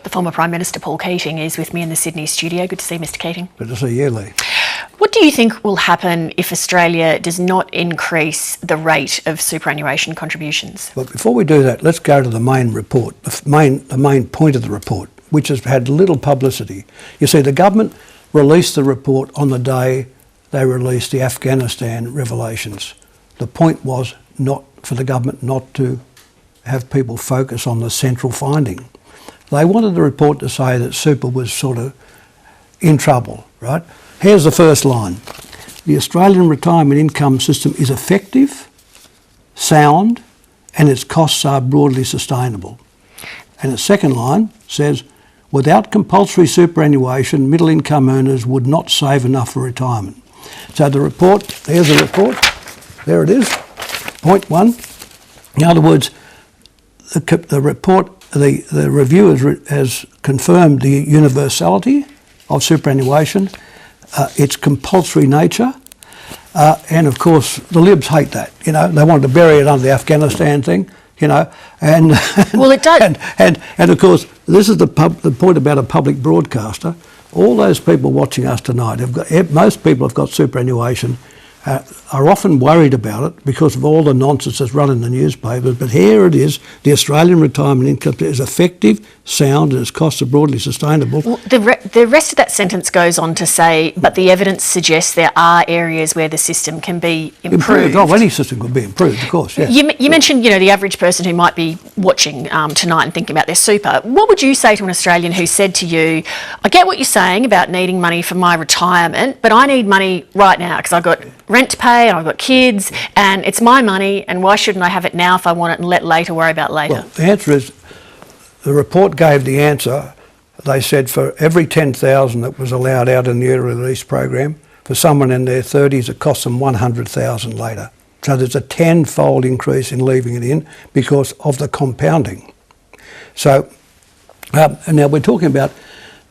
The former Prime Minister Paul Keating is with me in the Sydney studio. Good to see Mr Keating. Good to see you, Leigh. What do you think will happen if Australia does not increase the rate of superannuation contributions? But before we do that, let's go to the main report, the main point of the report, which has had little publicity. You see, the government released the report on the day they released the Afghanistan revelations. The point was not for the government not to have people focus on the central finding. They wanted the report to say that super was sort of in trouble, right? Here's the first line. The Australian retirement income system is effective, sound, and its costs are broadly sustainable. And the second line says, without compulsory superannuation, middle income earners would not save enough for retirement. So the report, there's the report, there it is, point one. In other words, the report, the review has confirmed the universality of superannuation, its compulsory nature, and of course the Libs hate that. You know, they wanted to bury it under the Afghanistan thing. You know, and well, it does. And of course, this is the point about a public broadcaster. All those people watching us tonight most people have got superannuation. Are often worried about it because of all the nonsense that's run in the newspapers. But here it is, the Australian retirement income is effective, sound, and its costs are broadly sustainable. Well, the rest of that sentence goes on to say, but the evidence suggests there are areas where the system can be improved. Oh, any system could be improved, of course, yeah. You mentioned, you know, the average person who might be watching tonight and thinking about their super. What would you say to an Australian who said to you, I get what you're saying about needing money for my retirement, but I need money right now because I've got rent to pay and I've got kids and it's my money, and why shouldn't I have it now if I want it and let later worry about later? Well, the answer is, the report gave the answer. They said for every 10,000 that was allowed out in the early release program, for someone in their 30s it costs them 100,000 later. So there's a tenfold increase in leaving it in because of the compounding. So now we're talking about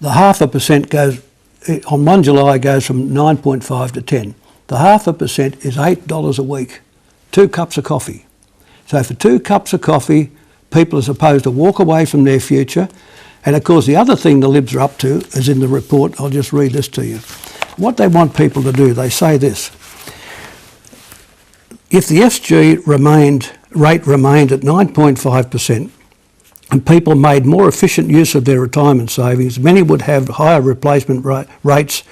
the 0.5% goes, on 1 July goes from 9.5 to 10. The 0.5% is $8 a week, 2 cups of coffee. So for 2 cups of coffee, people are supposed to walk away from their future. And of course, the other thing the Libs are up to is in the report. I'll just read this to you. What they want people to do, they say this. If the SG rate remained at 9.5% and people made more efficient use of their retirement savings, many would have higher replacement rates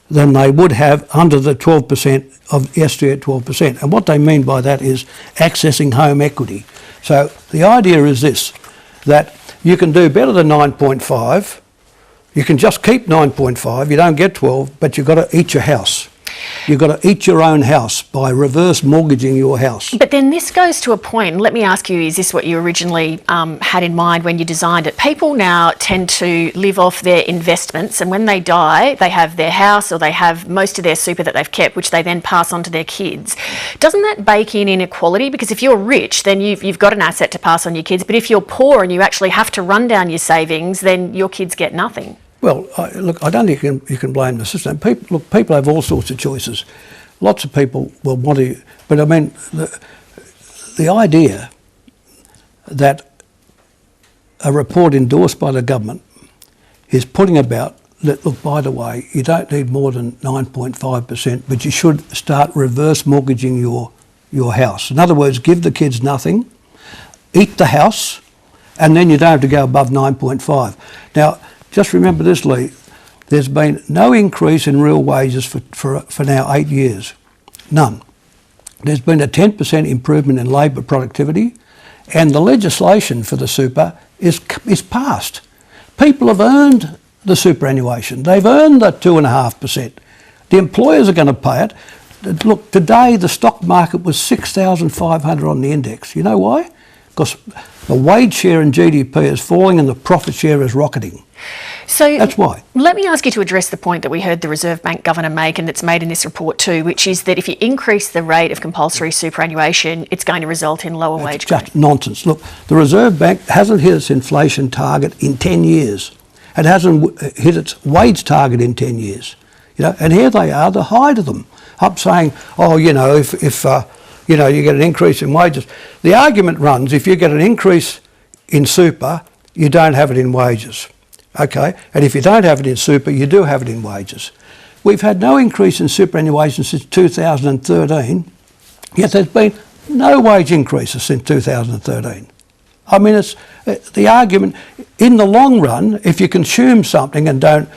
than they would have under the 12% of SG at 12%. And what they mean by that is accessing home equity. So the idea is this, that you can do better than 9.5, you can just keep 9.5, you don't get 12, but you've got to eat your house. You've got to eat your own house by reverse mortgaging your house. But then this goes to a point, and let me ask you, is this what you originally had in mind when you designed it? People now tend to live off their investments, and when they die, they have their house or they have most of their super that they've kept, which they then pass on to their kids. Doesn't that bake in inequality? Because if you're rich, then you've got an asset to pass on your kids, but if you're poor and you actually have to run down your savings, then your kids get nothing. Well, look, I don't think you can blame the system. People have all sorts of choices. Lots of people will want to, but I mean, the idea that a report endorsed by the government is putting about that, look, by the way, you don't need more than 9.5%, but you should start reverse mortgaging your house. In other words, give the kids nothing, eat the house, and then you don't have to go above 9.5. Now, just remember this, Leigh, there's been no increase in real wages for now 8 years. None. There's been a 10% improvement in labour productivity, and the legislation for the super is passed. People have earned the superannuation. They've earned that 2.5%. The employers are going to pay it. Look, today the stock market was 6,500 on the index. You know why? Because the wage share in GDP is falling and the profit share is rocketing. So that's why. Let me ask you to address the point that we heard the Reserve Bank Governor make, and that's made in this report too, which is that if you increase the rate of compulsory superannuation, it's going to result in lower wage growth. Just nonsense. Look, the Reserve Bank hasn't hit its inflation target in 10 years. It hasn't hit its wage target in 10 years. You know, and here they are, the height of them, up saying, oh, you know, if you know, you get an increase in wages. The argument runs, if you get an increase in super, you don't have it in wages. Okay, and if you don't have it in super, you do have it in wages. We've had no increase in superannuation since 2013, yet there's been no wage increases since 2013. I mean, it's the argument, in the long run, if you consume something and don't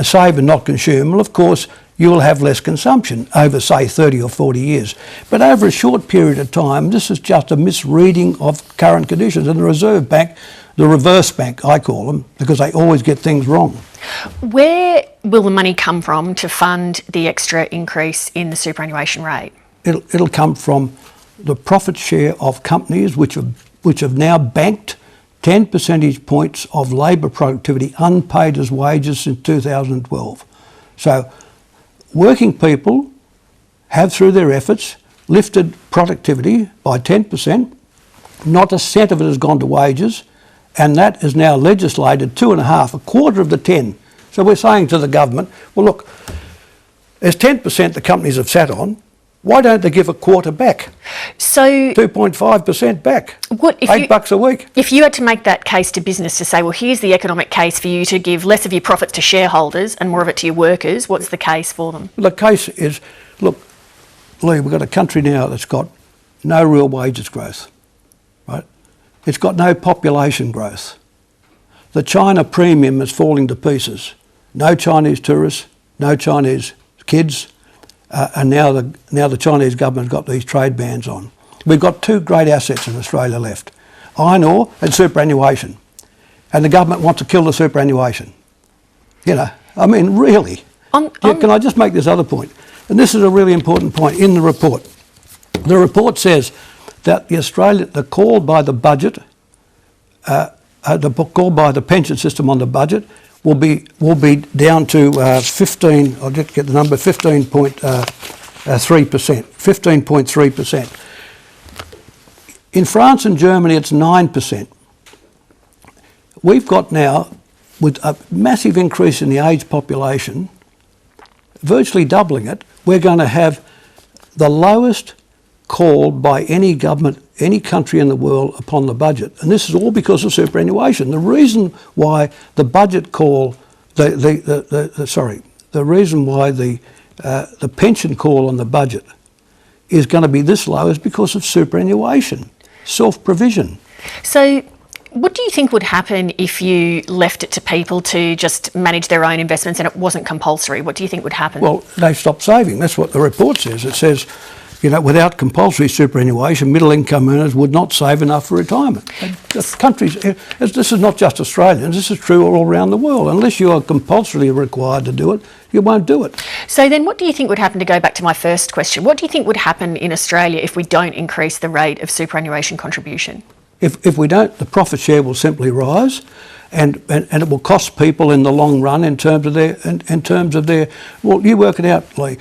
save and not consume, well, of course, you will have less consumption over, say, 30 or 40 years. But over a short period of time, this is just a misreading of current conditions. And the Reserve Bank, the reverse bank, I call them, because they always get things wrong. Where will the money come from to fund the extra increase in the superannuation rate? It'll come from the profit share of companies which have now banked 10 percentage points of labour productivity unpaid as wages since 2012. So working people have, through their efforts, lifted productivity by 10%. Not a cent of it has gone to wages, and that is now legislated 2.5, a quarter of the 10. So we're saying to the government, well, look, there's 10% the companies have sat on. Why don't they give a quarter back? So 2.5% back. What if $8 a week. If you had to make that case to business to say, well, here's the economic case for you to give less of your profits to shareholders and more of it to your workers, what's the case for them? The case is, look, Leigh, we've got a country now that's got no real wages growth, right? It's got no population growth. The China premium is falling to pieces. No Chinese tourists, no Chinese kids. And now the Chinese government's got these trade bans on. We've got two great assets in Australia left, iron ore and superannuation. And the government wants to kill the superannuation. You know, I mean, really. Can I just make this other point? And this is a really important point in the report. The report says that the call by the budget, the call by the pension system on the budget will be down to 15. I'll just get the number 15.3%. In France and Germany, it's 9%. We've got now, with a massive increase in the age population, virtually doubling it, we're going to have the lowest call by any government, any country in the world upon the budget. And this is all because of superannuation. The reason why the budget call, the reason why the pension call on the budget is going to be this low is because of superannuation, self-provision. So what do you think would happen if you left it to people to just manage their own investments and it wasn't compulsory? What do you think would happen? Well, they stop saving. That's what the report says. It says, you know, without compulsory superannuation, middle-income earners would not save enough for retirement. Countries, this is not just Australians, this is true all around the world. Unless you are compulsorily required to do it, you won't do it. So then what do you think would happen, to go back to my first question, what do you think would happen in Australia if we don't increase the rate of superannuation contribution? If we don't, the profit share will simply rise, and it will cost people in the long run in terms of their, well, you work it out, Leigh.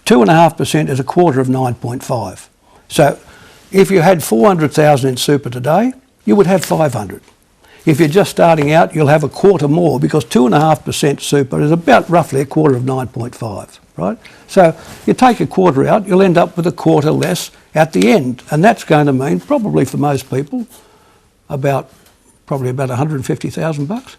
2.5% is a quarter of 9.5. So if you had 400,000 in super today, you would have 500. If you're just starting out, you'll have a quarter more, because 2.5% super is about roughly a quarter of 9.5, right? So you take a quarter out, you'll end up with a quarter less at the end. And that's going to mean, probably for most people, probably about $150,000.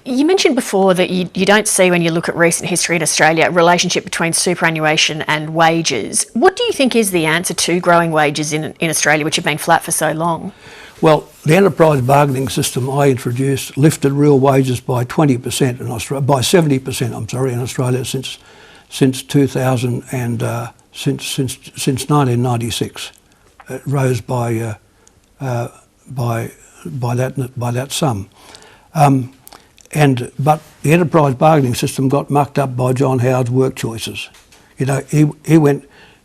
You mentioned before that you don't see, when you look at recent history in Australia, a relationship between superannuation and wages. What do you think is the answer to growing wages in Australia, which have been flat for so long? Well, the enterprise bargaining system I introduced lifted real wages by 20% in Australia, by 70%, I'm sorry, in Australia since 2000 and since 1996. It rose by that sum. But the enterprise bargaining system got mucked up by John Howard's work choices. You know,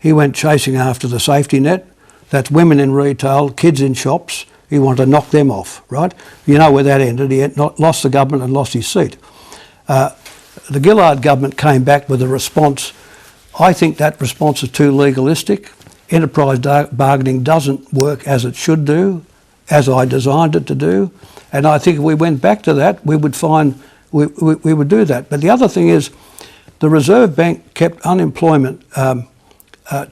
he went chasing after the safety net. That's women in retail, kids in shops. He wanted to knock them off, right? You know where that ended. He lost the government and lost his seat. The Gillard government came back with a response. I think that response is too legalistic. Enterprise bargaining doesn't work as it should do, as I designed it to do. And I think if we went back to that, we would find we would do that. But the other thing is, the Reserve Bank kept unemployment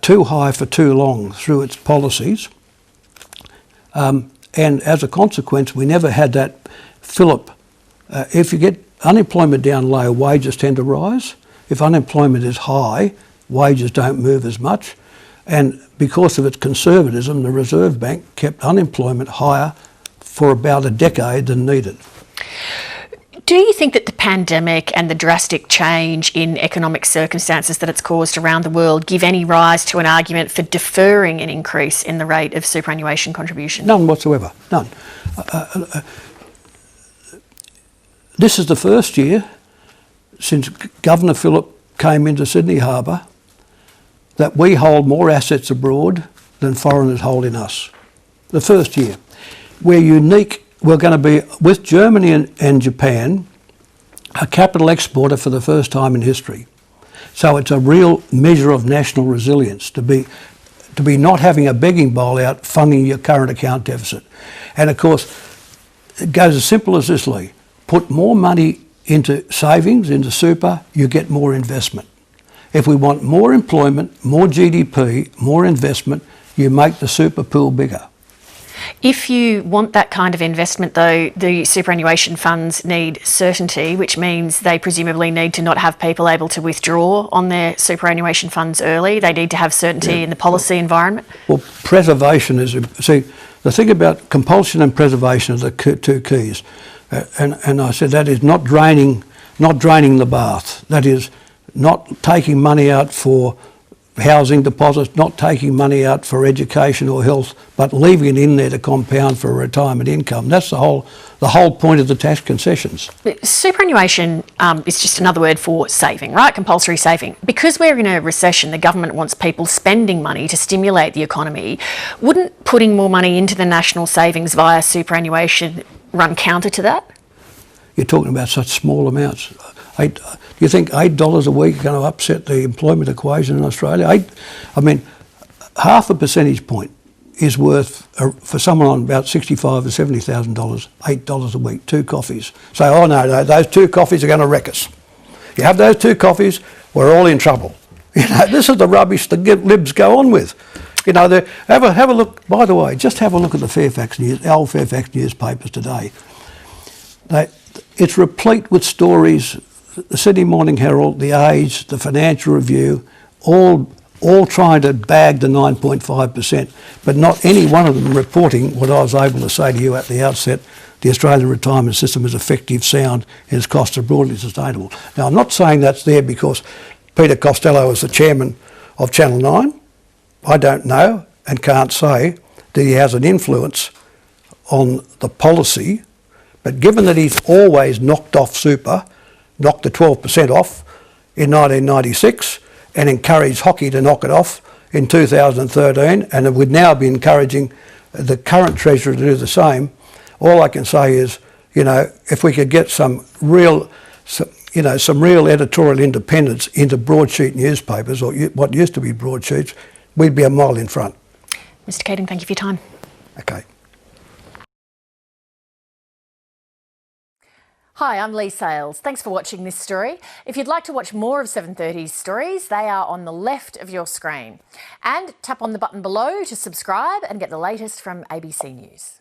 too high for too long through its policies. And as a consequence, we never had that fillip If you get unemployment down low, wages tend to rise. If unemployment is high, wages don't move as much. And because of its conservatism, the Reserve Bank kept unemployment higher for about a decade than needed. Do you think that the pandemic and the drastic change in economic circumstances that it's caused around the world give any rise to an argument for deferring an increase in the rate of superannuation contribution? None whatsoever, none. This is the first year since Governor Phillip came into Sydney Harbour that we hold more assets abroad than foreigners hold in us. The first year. We're unique. We're going to be, with Germany and Japan, a capital exporter for the first time in history. So it's a real measure of national resilience to be not having a begging bowl out funding your current account deficit. And of course, it goes as simple as this, Leigh. Put more money into savings, into super, you get more investment. If we want more employment, more GDP, more investment, you make the super pool bigger. If you want that kind of investment, though, the superannuation funds need certainty, which means they presumably need to not have people able to withdraw on their superannuation funds early. They need to have certainty in the policy environment. Well, preservation is... See, the thing about compulsion and preservation are the two keys. And I said that is not draining the bath. That is not taking money out for housing deposits, not taking money out for education or health, but leaving it in there to compound for a retirement income. That's the whole point of the tax concessions. Superannuation is just another word for saving, right? Compulsory saving. Because we're in a recession, the government wants people spending money to stimulate the economy. Wouldn't putting more money into the national savings via superannuation run counter to that? You're talking about such small amounts. Do you think $8 a week are going to upset the employment equation in Australia? I mean, half a percentage point is worth, for someone on about $65,000 to $70,000, $8 a week, 2 coffees. So, oh no, those 2 coffees are going to wreck us. You have those 2 coffees, we're all in trouble. You know, this is the rubbish the libs go on with. You know, have a look. By the way, just have a look at the old Fairfax newspapers today. It's replete with stories. The Sydney Morning Herald, the Age, the Financial Review, all trying to bag the 9.5%, but not any one of them reporting what I was able to say to you at the outset: the Australian retirement system is effective, sound, and its costs are broadly sustainable. Now, I'm not saying that's there because Peter Costello is the chairman of Channel 9. I don't know and can't say that he has an influence on the policy, but given that he's always knocked off super, knocked the 12% off in 1996 and encouraged hockey to knock it off in 2013, and would now be encouraging the current Treasurer to do the same, all I can say is, you know, if we could get some real editorial independence into broadsheet newspapers, or what used to be broadsheets, we'd be a mile in front. Mr. Keating, thank you for your time. Okay. Hi, I'm Leigh Sales. Thanks for watching this story. If you'd like to watch more of 730's stories, they are on the left of your screen. And tap on the button below to subscribe and get the latest from ABC News.